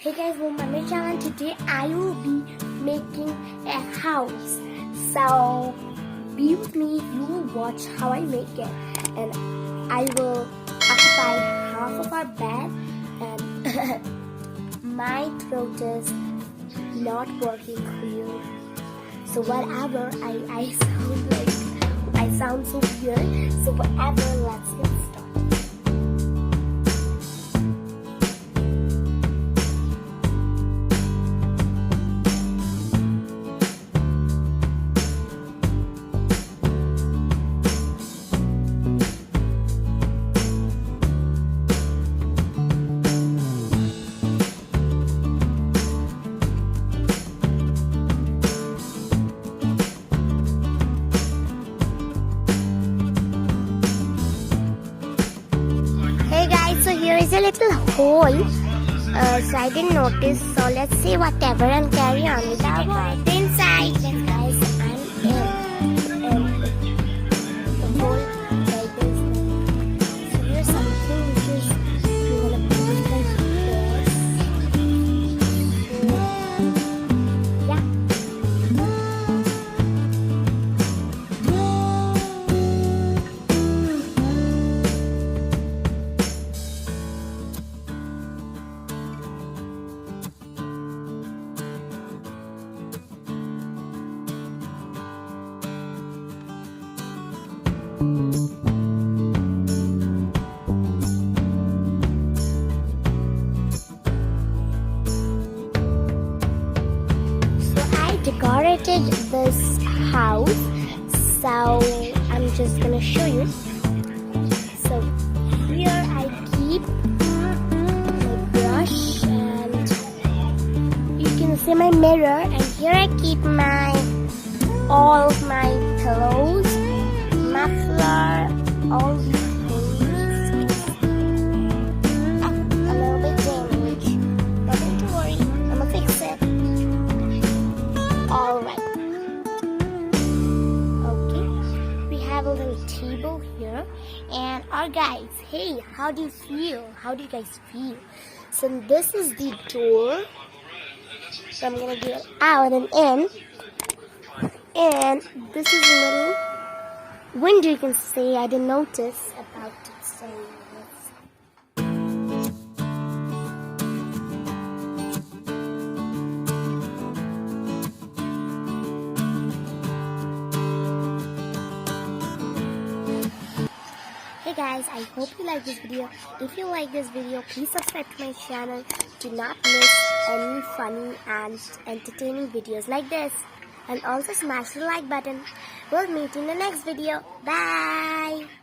Hey guys, welcome to my channel. Today I will be making a house. So be with me, you will watch how I make it. And I will occupy half of our bed. And my throat is not working clear. So whatever, I sound like, I sound so weird. So whatever, let's get started. So here is a little hole, so I didn't notice, so let's see whatever and carry on with our work. Inside, yes guys, I'm in the hole like this. So here's something which is we're gonna put it like this. Yeah. Decorated this house, so I'm just gonna show you. So here I keep my brush, and you can see my mirror, and here I keep all of my pillows, muffler, all these things. A little bit damaged, nothing to worry, I'm gonna fix it. Alright. Okay. We have a little table here. And our guys, hey, how do you feel? How do you guys feel? So this is the door. So I'm gonna get out and in. And this is a little window, you can see. I didn't notice about it. So let's Hey guys, I hope you like this video. If you like this video, please subscribe to my channel. Do not miss any funny and entertaining videos like this. And also smash the like button. We'll meet in the next video. Bye!